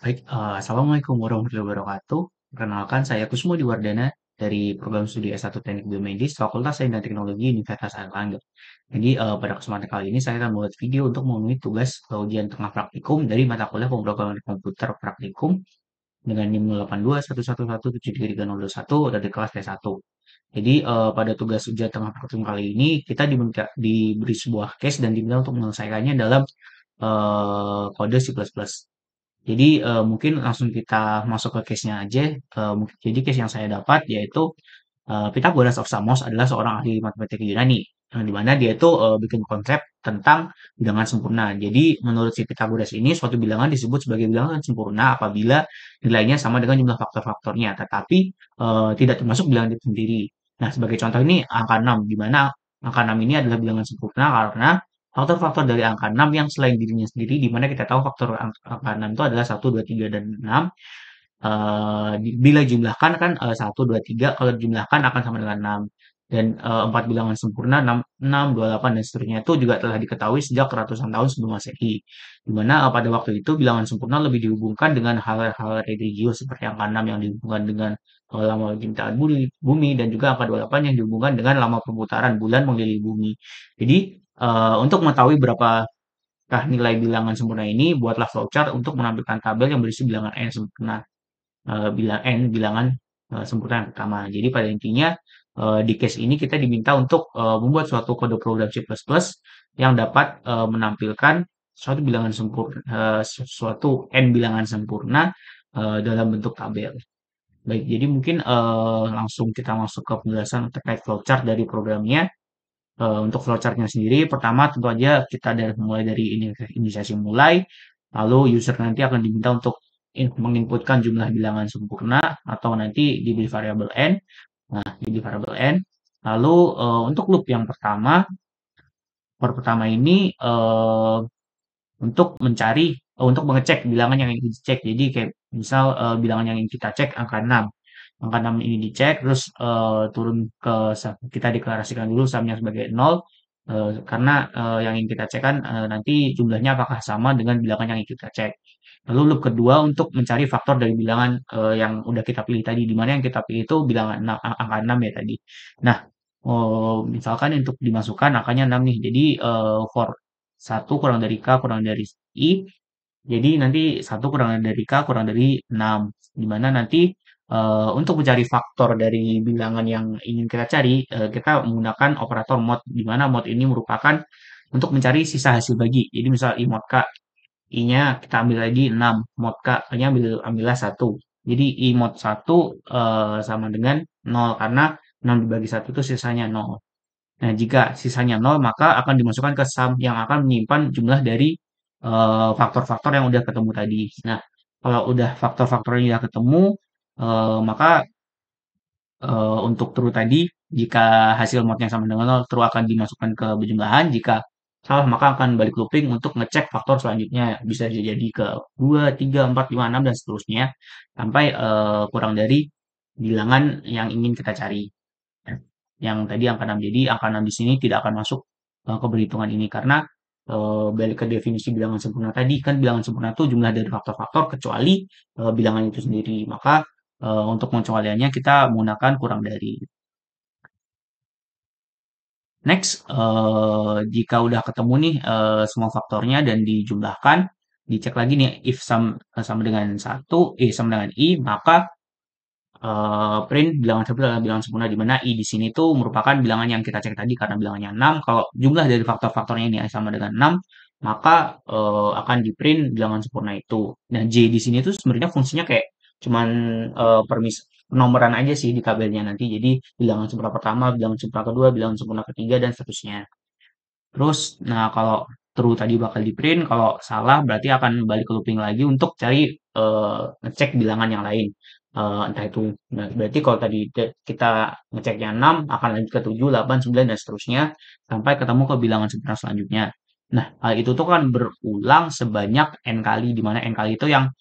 Baik, assalamualaikum warahmatullahi wabarakatuh. Perkenalkan, saya Kusmodiwardana dari program studi S1 Teknik Biomedis, Fakultas Sains dan Teknologi Universitas Airlangga. Jadi, pada kesempatan kali ini saya akan membuat video untuk memenuhi tugas ujian tengah praktikum dari mata kuliah pemrograman komputer praktikum dengan NIM 08211173321 dari kelas T1. Jadi, pada tugas ujian tengah praktikum kali ini kita diberi sebuah case dan diminta untuk menyelesaikannya dalam kode C++. Jadi, mungkin langsung kita masuk ke case-nya aja. Jadi case yang saya dapat yaitu Pythagoras of Samos adalah seorang ahli matematika Yunani, yang di mana dia itu bikin konsep tentang bilangan sempurna. Jadi menurut si Pythagoras ini suatu bilangan disebut sebagai bilangan sempurna apabila nilainya sama dengan jumlah faktor-faktornya, tetapi tidak termasuk bilangan itu sendiri. Nah, sebagai contoh ini angka 6, di mana angka 6 ini adalah bilangan sempurna karena faktor-faktor dari angka 6 yang selain dirinya sendiri, di mana kita tahu faktor angka 6 itu adalah 1, 2, 3, dan 6. Bila jumlahkan kan 1, 2, 3, kalau dijumlahkan akan sama dengan 6. Dan 4 bilangan sempurna 6, 6, 28, dan seterusnya itu juga telah diketahui sejak ratusan tahun sebelum Masehi. Di mana pada waktu itu bilangan sempurna lebih dihubungkan dengan hal-hal religius seperti angka 6 yang dihubungkan dengan lama penciptaan bumi, dan juga angka 28 yang dihubungkan dengan lama perputaran bulan mengelilingi bumi. Jadi untuk mengetahui berapakah nilai bilangan sempurna ini, buatlah flowchart untuk menampilkan tabel yang berisi bilangan n sempurna. Bilangan sempurna yang pertama. Jadi pada intinya di case ini kita diminta untuk membuat suatu kode program C++ yang dapat menampilkan suatu bilangan sempurna, suatu n bilangan sempurna dalam bentuk tabel. Baik, jadi mungkin langsung kita masuk ke penjelasan terkait flowchart dari programnya. Untuk flowchart-nya sendiri, pertama tentu aja kita mulai dari inisiasi mulai, lalu user nanti akan diminta untuk menginputkan jumlah bilangan sempurna atau nanti diberi variabel n. Nah, jadi variabel n. Lalu untuk loop yang pertama ini untuk untuk mengecek bilangan yang ingin dicek. Jadi kayak misal bilangan yang ingin kita cek angka 6. Angka 6 ini dicek, terus turun ke kita deklarasikan dulu sumnya sebagai 0, karena yang ingin kita cek kan nanti jumlahnya apakah sama dengan bilangan yang ingin kita cek. Lalu loop kedua untuk mencari faktor dari bilangan yang udah kita pilih tadi, di mana yang kita pilih itu bilangan 6, angka 6 ya tadi. Nah, misalkan untuk dimasukkan angkanya 6 nih, jadi for 1 kurang dari K kurang dari I, jadi nanti 1 kurang dari K kurang dari 6, di mana nanti untuk mencari faktor dari bilangan yang ingin kita cari, kita menggunakan operator mod, di mana mod ini merupakan untuk mencari sisa hasil bagi. Jadi misal I mod K, I-nya kita ambil lagi 6, mod K-nya ambillah 1. Jadi I mod 1 sama dengan 0, karena 6 dibagi 1 itu sisanya 0. Nah, jika sisanya 0, maka akan dimasukkan ke sum yang akan menyimpan jumlah dari faktor-faktor yang udah ketemu tadi. Nah, kalau udah faktor-faktornya udah ketemu, maka untuk true tadi, jika hasil modnya sama dengan 0, true akan dimasukkan ke penjumlahan. Jika salah, maka akan balik looping untuk ngecek faktor selanjutnya. Bisa jadi ke 2, 3, 4, 5, 6, dan seterusnya. Sampai kurang dari bilangan yang ingin kita cari. Yang tadi angka 6. Jadi angka 6 di sini tidak akan masuk ke perhitungan ini karena balik ke definisi bilangan sempurna tadi, kan bilangan sempurna itu jumlah dari faktor-faktor kecuali bilangan itu sendiri. Maka untuk pengecualiannya kita menggunakan kurang dari. Next, jika udah ketemu nih semua faktornya dan dijumlahkan, dicek lagi nih if sama dengan 1, sama dengan i, maka print bilangan sempurna adalah bilangan sempurna, di mana i di sini tuh merupakan bilangan yang kita cek tadi karena bilangannya 6. Kalau jumlah dari faktor-faktornya ini sama dengan 6, maka akan di-print bilangan sempurna itu. Nah, J di sini tuh sebenarnya fungsinya kayak cuman penomoran aja sih di tabelnya nanti. Jadi bilangan sempurna pertama, bilangan sempurna kedua, bilangan sempurna ketiga, dan seterusnya. Terus, nah kalau true tadi bakal di-print, kalau salah berarti akan balik ke looping lagi untuk cari ngecek bilangan yang lain. Entah itu, nah berarti kalau tadi kita ngeceknya 6, akan lanjut ke 7, 8, 9, dan seterusnya, sampai ketemu ke bilangan sempurna selanjutnya. Nah, hal itu tuh kan berulang sebanyak n kali, di mana n kali itu yang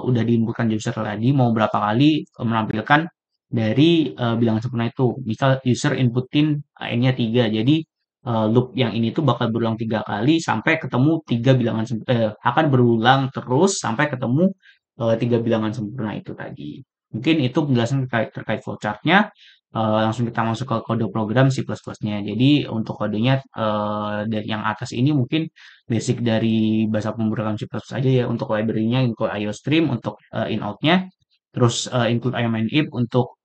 udah diinputkan user tadi, mau berapa kali menampilkan dari bilangan sempurna itu. Misal user inputin n-nya 3, jadi loop yang ini tuh bakal berulang 3 kali sampai ketemu akan berulang terus sampai ketemu 3 bilangan sempurna itu tadi. Mungkin itu penjelasan terkait flowchart-nya. Langsung kita masuk ke kode program C++-nya. Jadi untuk kodenya dari yang atas ini mungkin basic dari bahasa pemrograman C++ aja ya. Untuk library-nya include IOStream untuk in-out-nya, terus include IOMANIF untuk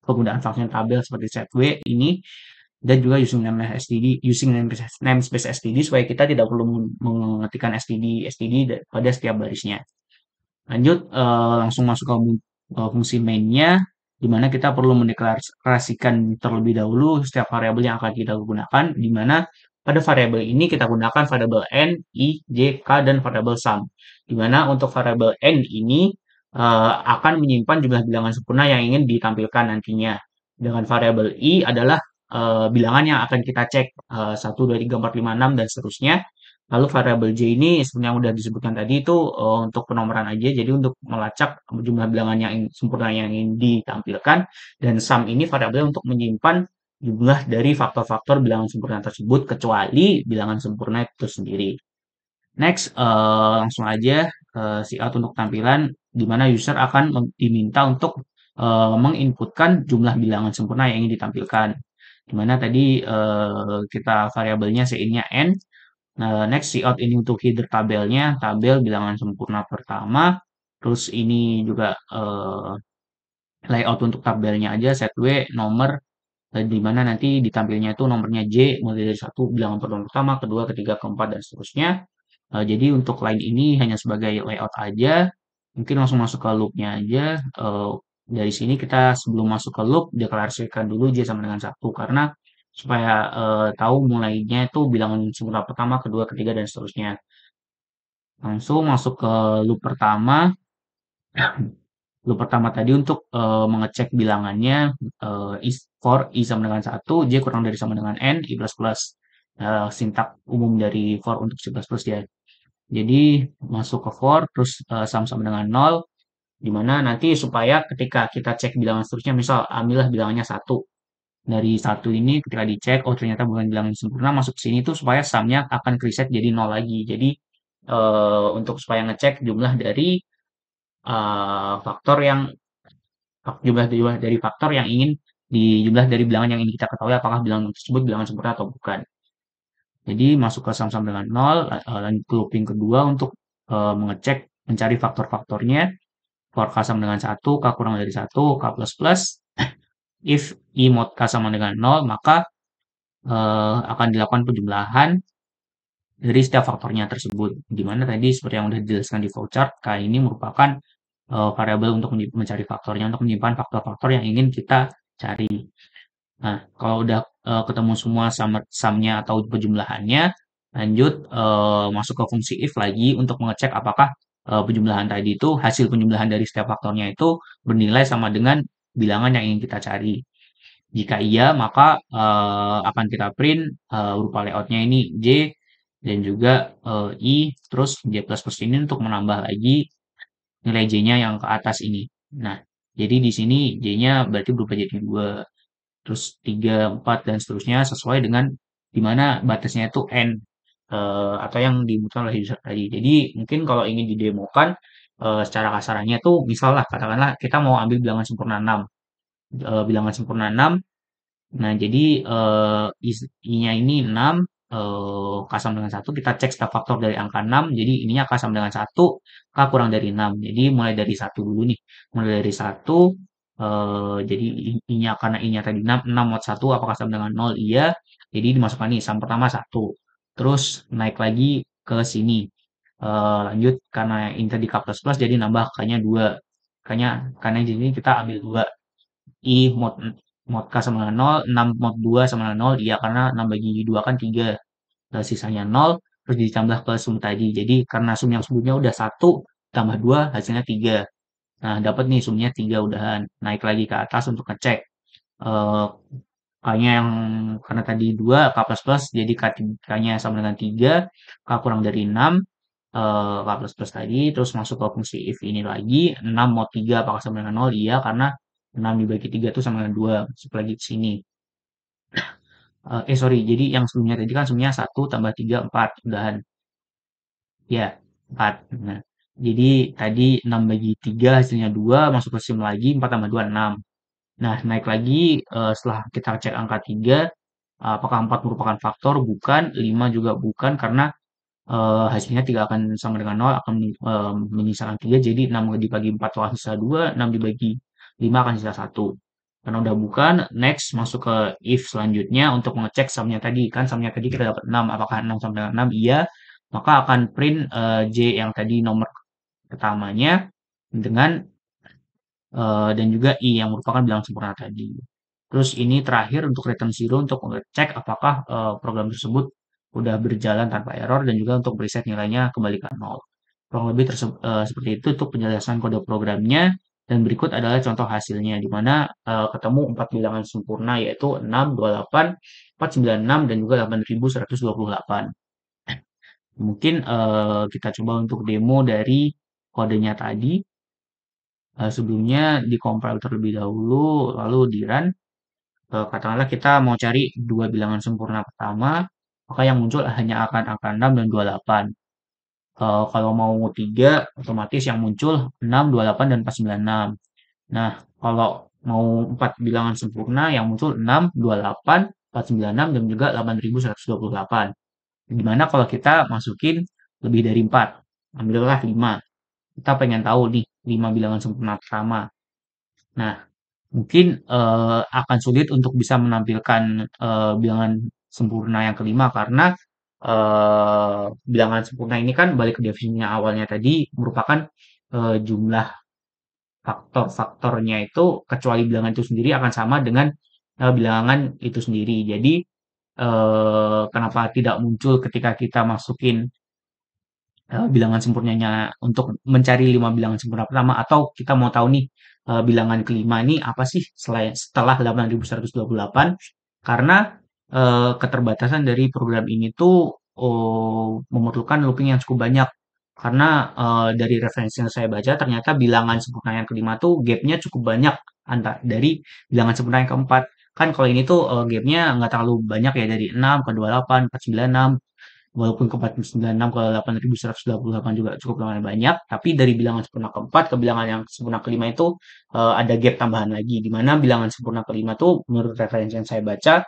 penggunaan function tabel seperti setw ini, dan juga using namespace std, namespace std supaya kita tidak perlu mengetikkan std pada setiap barisnya. Lanjut, langsung masuk ke fungsi main-nya, di mana kita perlu mendeklarasikan terlebih dahulu setiap variabel yang akan kita gunakan, di mana pada variabel ini kita gunakan variabel n, i, j, k, dan variabel sum. Di mana untuk variabel n ini akan menyimpan jumlah bilangan sempurna yang ingin ditampilkan nantinya. Dengan variabel i adalah bilangan yang akan kita cek 1, 2, 3, 4, 5, 6, dan seterusnya. Lalu variabel J ini seperti yang udah disebutkan tadi itu untuk penomoran aja, jadi untuk melacak jumlah bilangan yang sempurna yang ingin ditampilkan, dan sum ini variabel untuk menyimpan jumlah dari faktor-faktor bilangan sempurna tersebut kecuali bilangan sempurna itu sendiri. Next, langsung aja cout untuk tampilan di mana user akan diminta untuk menginputkan jumlah bilangan sempurna yang ingin ditampilkan. Di mana tadi kita variabelnya in-nya n. Next cout ini untuk header tabelnya, tabel bilangan sempurna pertama. Terus ini juga layout untuk tabelnya aja, setw nomor, di mana nanti ditampilnya itu nomornya J mulai dari satu bilangan pertama, kedua, ketiga, keempat, dan seterusnya. Jadi untuk line ini hanya sebagai layout aja. Mungkin langsung masuk ke loopnya aja. Dari sini kita sebelum masuk ke loop deklarasikan dulu J sama dengan satu karena supaya tahu mulainya itu bilangan sempurna pertama, kedua, ketiga, dan seterusnya. Langsung masuk ke loop pertama. Loop pertama tadi untuk mengecek bilangannya for i sama dengan satu, J kurang dari sama dengan n, i plus plus. Sintak umum dari for untuk C++ ya. Jadi masuk ke for, terus sum sama dengan 0, di mana nanti supaya ketika kita cek bilangan seterusnya, misal ambillah bilangannya 1. Dari 1 ini ketika dicek, oh ternyata bukan bilangan sempurna, masuk ke sini tuh supaya sumnya akan reset jadi 0 lagi. Jadi untuk supaya ngecek jumlah dari faktor yang jumlah dari faktor yang ingin jumlah dari bilangan yang ingin kita ketahui apakah bilangan tersebut bilangan sempurna atau bukan. Jadi masuk ke sum sama dengan 0, lanjut ke looping kedua untuk mengecek, mencari faktor-faktornya. For k sama dengan 1, k kurang dari 1, k plus plus. If i mod k sama dengan 0, maka akan dilakukan penjumlahan dari setiap faktornya tersebut. Di mana tadi seperti yang sudah dijelaskan di flowchart, k ini merupakan variabel untuk mencari faktornya, untuk menyimpan faktor-faktor yang ingin kita cari. Nah, kalau udah ketemu semua sum-nya atau penjumlahannya, lanjut masuk ke fungsi if lagi untuk mengecek apakah penjumlahan tadi itu, hasil penjumlahan dari setiap faktornya itu bernilai sama dengan bilangan yang ingin kita cari. Jika iya, maka akan kita print berupa layoutnya ini J dan juga I, terus J++ ini untuk menambah lagi nilai J-nya yang ke atas ini. Nah, jadi di sini J-nya berarti berubah jadi 2, terus 3, 4, dan seterusnya sesuai dengan di mana batasnya itu N, atau yang dibutuhkan oleh user tadi. Jadi mungkin kalau ingin didemokan secara kasarannya tuh misalnya katakanlah kita mau ambil bilangan sempurna 6. Bilangan sempurna 6. Nah, jadi I-nya ini 6, K sama dengan 1, kita cek setiap faktor dari angka 6, jadi ininya K sama dengan 1, K kurang dari 6. Jadi mulai dari 1 dulu nih. Mulai dari 1, jadi I-nya karena I-nya tadi 6, 6 mod 1 apakah sama dengan 0? Iya. Jadi dimasukkan nih sum pertama 1. Terus naik lagi ke sini. Lanjut karena ini tadi K plus plus jadi nambah K-nya 2. Karena di sini kita ambil 2. I mod K sama dengan 0, 6 mod 2 sama dengan 0, iya karena 6 bagi 2 kan 3, sisanya 0, terus ditambah ke sum tadi. Jadi karena sum yang sebelumnya udah 1, tambah 2, hasilnya 3. Nah, dapat nih sumnya 3 udahan. Naik lagi ke atas untuk ngecek. K-nya yang karena tadi 2, K plus plus, jadi K-nya sama dengan 3, K kurang dari 6, K plus plus tadi, terus masuk ke fungsi if ini lagi, 6 mod 3 apakah sama dengan 0? Iya, karena 6 dibagi 3 itu sama dengan 2. Masuk lagi ke sini. sorry, jadi yang sebelumnya tadi kan sebelumnya 1 tambah 3 4 udahan. Ya, 4. Nah, jadi tadi 6 bagi 3 hasilnya 2, masuk ke sim lagi, 4 tambah 2 6. Nah, naik lagi setelah kita cek angka 3, apakah 4 merupakan faktor? Bukan, 5 juga bukan, karena hasilnya 3 akan sama dengan 0, akan menyisakan 3, jadi 6 dibagi 4 akan sisa 2, 6 dibagi 5 akan sisa 1. Karena udah bukan, next masuk ke if selanjutnya untuk mengecek sumnya tadi. Kan sumnya tadi kita dapat 6, apakah 6 sama dengan 6? Iya, maka akan print J yang tadi nomor pertamanya dengan dan juga I yang merupakan bilangan sempurna tadi. Terus ini terakhir untuk return zero untuk mengecek apakah program tersebut udah berjalan tanpa error dan juga untuk preset nilainya kembali ke nol. Kurang lebih seperti itu untuk penjelasan kode programnya dan berikut adalah contoh hasilnya di mana ketemu 4 bilangan sempurna yaitu 6, 28, 496 dan juga 8128. Mungkin kita coba untuk demo dari kodenya tadi. Sebelumnya di-compile terlebih dahulu lalu di-run. Katakanlah kita mau cari dua bilangan sempurna pertama, maka yang muncul hanya akan angka 6 dan 28. Kalau mau tiga, otomatis yang muncul 6, 28, dan 496. Nah, kalau mau empat bilangan sempurna, yang muncul 6, 28, 496, dan juga 8128. Gimana kalau kita masukin lebih dari 4? Ambillah 5. Kita pengen tahu nih, 5 bilangan sempurna pertama. Nah, mungkin akan sulit untuk bisa menampilkan bilangan sempurna yang kelima karena bilangan sempurna ini kan balik ke definisinya awalnya tadi merupakan jumlah faktor-faktornya itu kecuali bilangan itu sendiri akan sama dengan bilangan itu sendiri. Jadi kenapa tidak muncul ketika kita masukin bilangan sempurnanya untuk mencari 5 bilangan sempurna pertama atau kita mau tahu nih bilangan kelima ini apa sih selain setelah 8128 karena keterbatasan dari program ini tuh memerlukan looping yang cukup banyak karena dari referensi yang saya baca ternyata bilangan sempurna yang kelima tuh gapnya cukup banyak antara dari bilangan sempurna yang keempat. Kan kalau ini tuh gapnya nggak terlalu banyak ya dari 6 ke 28, 496. Walaupun ke 496 ke 8128 juga cukup lumayan banyak, tapi dari bilangan sempurna keempat ke bilangan yang sempurna kelima itu ada gap tambahan lagi, di mana bilangan sempurna kelima tuh menurut referensi yang saya baca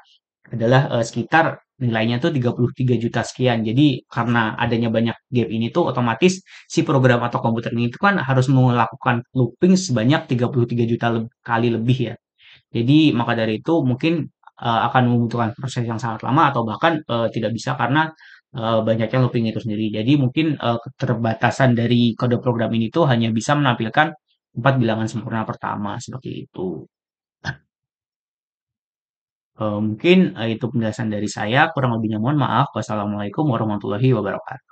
adalah sekitar nilainya tuh 33 juta sekian. Jadi karena adanya banyak gap ini tuh otomatis si program atau komputer ini tuh kan harus melakukan looping sebanyak 33 juta kali lebih ya. Jadi maka dari itu mungkin akan membutuhkan proses yang sangat lama atau bahkan tidak bisa karena banyaknya looping itu sendiri. Jadi mungkin keterbatasan dari kode program ini tuh hanya bisa menampilkan 4 bilangan sempurna pertama seperti itu. Mungkin itu penjelasan dari saya. Kurang lebihnya mohon maaf. Wassalamualaikum warahmatullahi wabarakatuh.